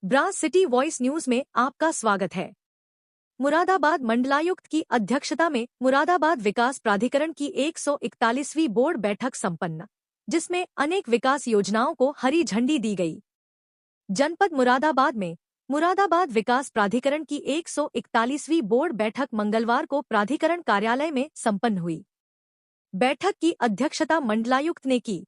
Brass city voice news में आपका स्वागत है। मुरादाबाद मंडलायुक्त की अध्यक्षता में मुरादाबाद विकास प्राधिकरण की 141वीं बोर्ड बैठक संपन्न, जिसमें अनेक विकास योजनाओं को हरी झंडी दी गई। जनपद मुरादाबाद में मुरादाबाद विकास प्राधिकरण की 141वीं बोर्ड बैठक मंगलवार को प्राधिकरण कार्यालय में संपन्न हुई। बैठक की अध्यक्षता मंडलायुक्त ने की।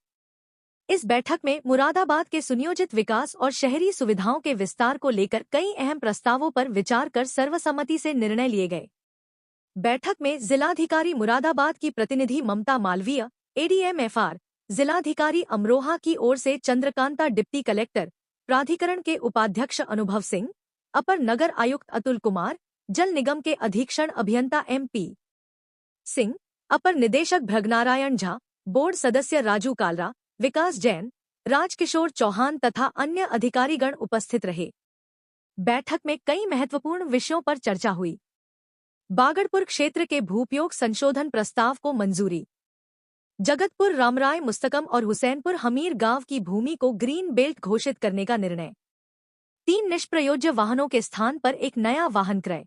इस बैठक में मुरादाबाद के सुनियोजित विकास और शहरी सुविधाओं के विस्तार को लेकर कई अहम प्रस्तावों पर विचार कर सर्वसम्मति से निर्णय लिए गए। बैठक में जिलाधिकारी मुरादाबाद की प्रतिनिधि ममता मालवीय, एडीएम एफआर, जिलाधिकारी अमरोहा की ओर से चंद्रकांता, डिप्टी कलेक्टर, प्राधिकरण के उपाध्यक्ष अनुभव सिंह, अपर नगर आयुक्त अतुल कुमार, जल निगम के अधीक्षण अभियंता एमपी सिंह, अपर निदेशक भृगनारायण झा, बोर्ड सदस्य राजू कालरा, विकास जैन, राजकिशोर चौहान तथा अन्य अधिकारीगण उपस्थित रहे। बैठक में कई महत्वपूर्ण विषयों पर चर्चा हुई। बागड़पुर क्षेत्र के भूपयोग संशोधन प्रस्ताव को मंजूरी। जगतपुर रामराय मुस्तकम और हुसैनपुर हमीर गांव की भूमि को ग्रीन बेल्ट घोषित करने का निर्णय। 3 निष्प्रयोज्य वाहनों के स्थान पर एक नया वाहन क्रय।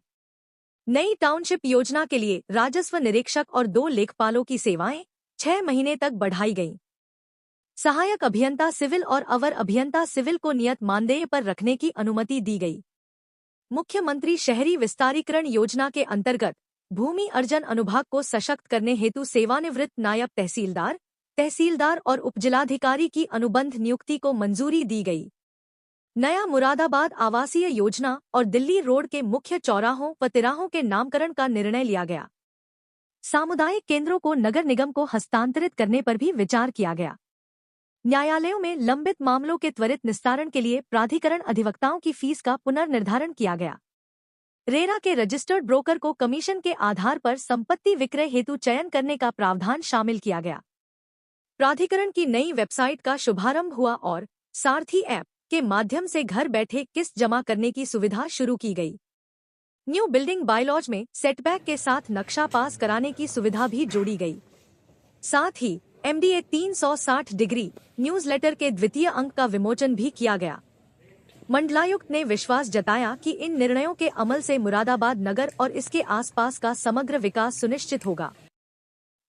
नई टाउनशिप योजना के लिए राजस्व निरीक्षक और 2 लेखपालों की सेवाएं 6 महीने तक बढ़ाई गईं। सहायक अभियंता सिविल और अवर अभियंता सिविल को नियत मानदेय पर रखने की अनुमति दी गई। मुख्यमंत्री शहरी विस्तारीकरण योजना के अंतर्गत भूमि अर्जन अनुभाग को सशक्त करने हेतु सेवानिवृत्त नायब तहसीलदार, तहसीलदार और उपजिलाधिकारी की अनुबंध नियुक्ति को मंजूरी दी गई। नया मुरादाबाद आवासीय योजना और दिल्ली रोड के मुख्य चौराहों व तिराहों के नामकरण का निर्णय लिया गया। सामुदायिक केंद्रों को नगर निगम को हस्तांतरित करने पर भी विचार किया गया। न्यायालयों में लंबित मामलों के त्वरित निस्तारण के लिए प्राधिकरण अधिवक्ताओं की फीस का पुनर्निर्धारण किया गया। रेरा के रजिस्टर्ड ब्रोकर को कमीशन के आधार पर संपत्ति विक्रय हेतु चयन करने का प्रावधान शामिल किया गया। प्राधिकरण की नई वेबसाइट का शुभारंभ हुआ और सारथी ऐप के माध्यम से घर बैठे किस्त जमा करने की सुविधा शुरू की गई। न्यू बिल्डिंग बायलॉज में सेटबैक के साथ नक्शा पास कराने की सुविधा भी जोड़ी गई। साथ ही MDA 360 डिग्री न्यूज़लेटर के द्वितीय अंक का विमोचन भी किया गया। मंडलायुक्त ने विश्वास जताया कि इन निर्णयों के अमल से मुरादाबाद नगर और इसके आसपास का समग्र विकास सुनिश्चित होगा।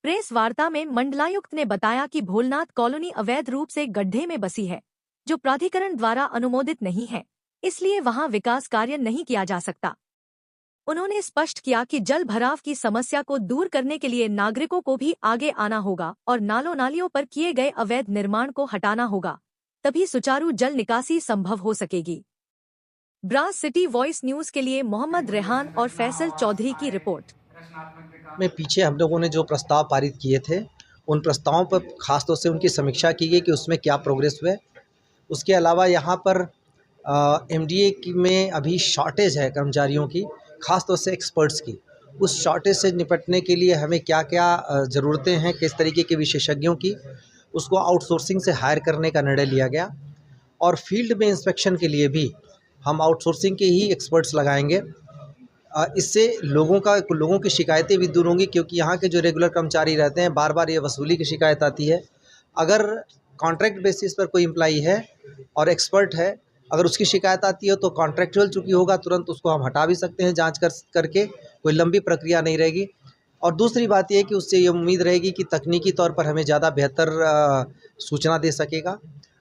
प्रेस वार्ता में मंडलायुक्त ने बताया कि भोलनाथ कॉलोनी अवैध रूप से गड्ढे में बसी है, जो प्राधिकरण द्वारा अनुमोदित नहीं है, इसलिए वहां विकास कार्य नहीं किया जा सकता। उन्होंने स्पष्ट किया कि जल भराव की समस्या को दूर करने के लिए नागरिकों को भी आगे आना होगा और नालों नालियों पर किए गए अवैध निर्माण को हटाना होगा, तभी सुचारू जल निकासी संभव हो सकेगी। ब्रास सिटी वॉइस न्यूज के लिए मोहम्मद रेहान और फैसल चौधरी की रिपोर्ट। में पीछे हम लोगों ने जो प्रस्ताव पारित किए थे, उन प्रस्तावों पर खासतौर से उनकी समीक्षा की गई कि उसमें क्या प्रोग्रेस हुए। उसके अलावा यहाँ पर MDA में अभी शॉर्टेज है कर्मचारियों की, ख़ास तौर से एक्सपर्ट्स की। उस शॉर्टेज से निपटने के लिए हमें क्या क्या ज़रूरतें हैं, किस तरीके के विशेषज्ञों की, उसको आउटसोर्सिंग से हायर करने का निर्णय लिया गया। और फील्ड में इंस्पेक्शन के लिए भी हम आउटसोर्सिंग के ही एक्सपर्ट्स लगाएंगे। इससे लोगों की शिकायतें भी दूर होंगी, क्योंकि यहाँ के जो रेगुलर कर्मचारी रहते हैं, बार बार ये वसूली की शिकायत आती है। अगर कॉन्ट्रैक्ट बेसिस पर कोई एम्प्लॉई है और एक्सपर्ट है, अगर उसकी शिकायत आती है तो कॉन्ट्रैक्चुअल चूँकि होगा, तुरंत उसको हम हटा भी सकते हैं जांच करके, कोई लंबी प्रक्रिया नहीं रहेगी। और दूसरी बात यह है कि उससे ये उम्मीद रहेगी कि तकनीकी तौर पर हमें ज़्यादा बेहतर सूचना दे सकेगा।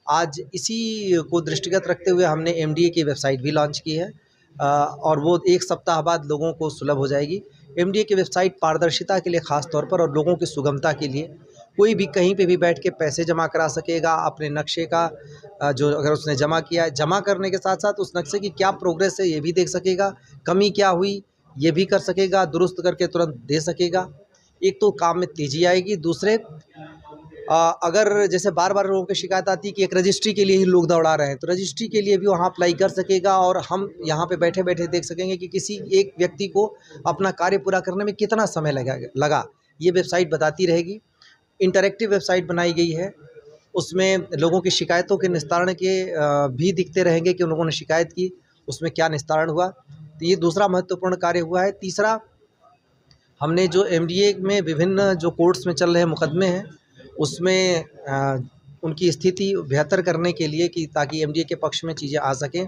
आज इसी को दृष्टिगत रखते हुए हमने MDA की वेबसाइट भी लॉन्च की है और वो 1 सप्ताह बाद लोगों को सुलभ हो जाएगी। MDA की वेबसाइट पारदर्शिता के लिए ख़ास तौर पर और लोगों की सुगमता के लिए, कोई भी कहीं पे भी बैठ के पैसे जमा करा सकेगा अपने नक्शे का, जो अगर उसने जमा किया है, जमा करने के साथ साथ उस नक्शे की क्या प्रोग्रेस है ये भी देख सकेगा, कमी क्या हुई ये भी कर सकेगा, दुरुस्त करके तुरंत दे सकेगा। एक तो काम में तेज़ी आएगी। दूसरे, अगर जैसे बार बार लोगों की शिकायत आती है कि एक रजिस्ट्री के लिए ही लोग दौड़ा रहे हैं, तो रजिस्ट्री के लिए भी वहाँ अप्लाई कर सकेगा और हम यहाँ पे बैठे बैठे देख सकेंगे कि किसी एक व्यक्ति को अपना कार्य पूरा करने में कितना समय लगा। ये वेबसाइट बताती रहेगी। इंटरैक्टिव वेबसाइट बनाई गई है, उसमें लोगों की शिकायतों के निस्तारण के भी दिखते रहेंगे कि उन लोगों ने शिकायत की, उसमें क्या निस्तारण हुआ। तो ये दूसरा महत्वपूर्ण कार्य हुआ है। तीसरा, हमने जो MDA में विभिन्न जो कोर्ट्स में चल रहे मुकदमे हैं, उसमें उनकी स्थिति बेहतर करने के लिए कि ताकि MDA के पक्ष में चीज़ें आ सकें,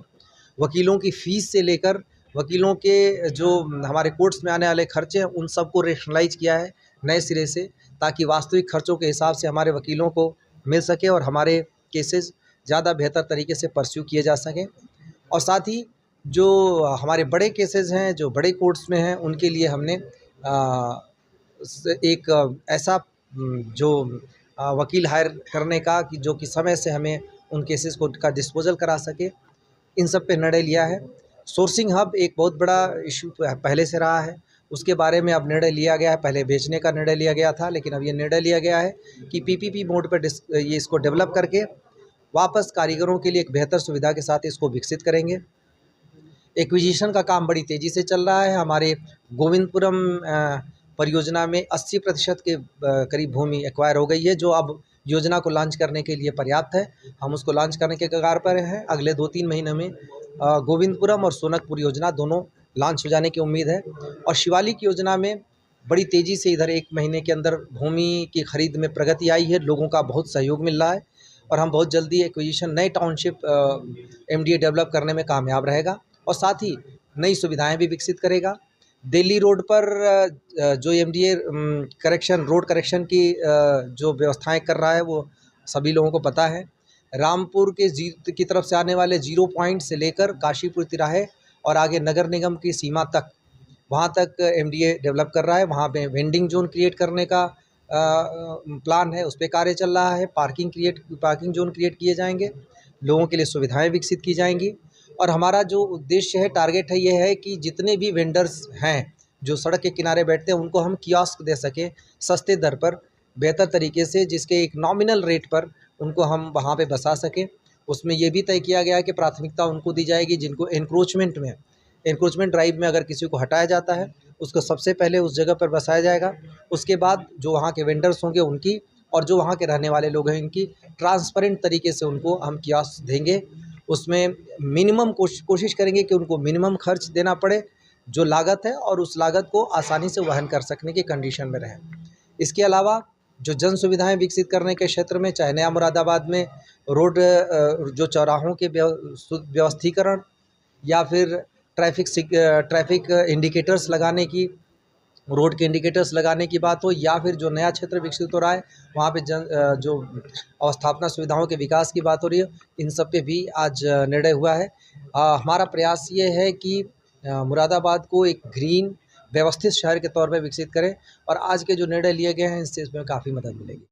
वकीलों की फ़ीस से लेकर वकीलों के जो हमारे कोर्ट्स में आने वाले खर्चे हैं उन सबको रेशनलाइज़ किया है नए सिरे से, ताकि वास्तविक खर्चों के हिसाब से हमारे वकीलों को मिल सके और हमारे केसेस ज़्यादा बेहतर तरीके से परस्यू किए जा सकें। और साथ ही जो हमारे बड़े केसेस हैं, जो बड़े कोर्ट्स में हैं, उनके लिए हमने एक ऐसा जो वकील हायर करने का कि जो कि समय से हमें उन केसेस को का डिस्पोजल करा सके, इन सब पे निर्णय लिया है। सोर्सिंग हब एक बहुत बड़ा इशू पहले से रहा है, उसके बारे में अब निर्णय लिया गया है। पहले बेचने का निर्णय लिया गया था, लेकिन अब ये निर्णय लिया गया है कि पीपीपी मोड पे ये इसको डेवलप करके वापस कारीगरों के लिए एक बेहतर सुविधा के साथ इसको विकसित करेंगे। एक्विजिशन का काम बड़ी तेज़ी से चल रहा है। हमारे गोविंदपुरम परियोजना में 80% के करीब भूमि एक्वायर हो गई है, जो अब योजना को लॉन्च करने के लिए पर्याप्त है। हम उसको लॉन्च करने के कगार पर हैं। अगले 2-3 महीने में गोविंदपुरम और सोनकपुर योजना दोनों लॉन्च हो जाने की उम्मीद है। और शिवालिक योजना में बड़ी तेज़ी से इधर 1 महीने के अंदर भूमि की खरीद में प्रगति आई है। लोगों का बहुत सहयोग मिल रहा है और हम बहुत जल्दी एक्विजिशन नए टाउनशिप एमडीए डेवलप करने में कामयाब रहेगा और साथ ही नई सुविधाएं भी विकसित करेगा। दिल्ली रोड पर जो एमडीए रोड करेक्शन की जो व्यवस्थाएं कर रहा है वो सभी लोगों को पता है। रामपुर की तरफ से आने वाले 0 पॉइंट से लेकर काशीपुर तिराहे और आगे नगर निगम की सीमा तक, वहाँ तक एमडीए डेवलप कर रहा है। वहाँ पे वेंडिंग जोन क्रिएट करने का प्लान है, उस पर कार्य चल रहा है। पार्किंग जोन क्रिएट किए जाएंगे, लोगों के लिए सुविधाएं विकसित की जाएंगी। और हमारा जो उद्देश्य है, टारगेट है, ये है कि जितने भी वेंडर्स हैं जो सड़क के किनारे बैठते हैं उनको हम कियोस्क दे सकें सस्ते दर पर, बेहतर तरीके से, जिसके एक नॉमिनल रेट पर उनको हम वहाँ पे बसा सकें। उसमें ये भी तय किया गया है कि प्राथमिकता उनको दी जाएगी जिनको एनक्रोचमेंट ड्राइव में अगर किसी को हटाया जाता है उसको सबसे पहले उस जगह पर बसाया जाएगा। उसके बाद जो वहाँ के वेंडर्स होंगे उनकी, और जो वहाँ के रहने वाले लोग हैं इनकी ट्रांसपेरेंट तरीके से उनको हम कियोस्क देंगे। उसमें मिनिमम कोशिश करेंगे कि उनको मिनिमम खर्च देना पड़े जो लागत है, और उस लागत को आसानी से वहन कर सकने की कंडीशन में रहें। इसके अलावा जो जन सुविधाएं विकसित करने के क्षेत्र में, चाहे नया मुरादाबाद में रोड जो चौराहों के व्यवस्थीकरण या फिर ट्रैफिक इंडिकेटर्स लगाने की, रोड के इंडिकेटर्स लगाने की बात हो, या फिर जो नया क्षेत्र विकसित हो रहा है वहाँ पे जो अवस्थापना सुविधाओं के विकास की बात हो रही है, इन सब पे भी आज निर्णय हुआ है। हमारा प्रयास ये है कि मुरादाबाद को एक ग्रीन व्यवस्थित शहर के तौर पे विकसित करें, और आज के जो निर्णय लिए गए हैं इससे इसमें काफ़ी मदद मिलेगी।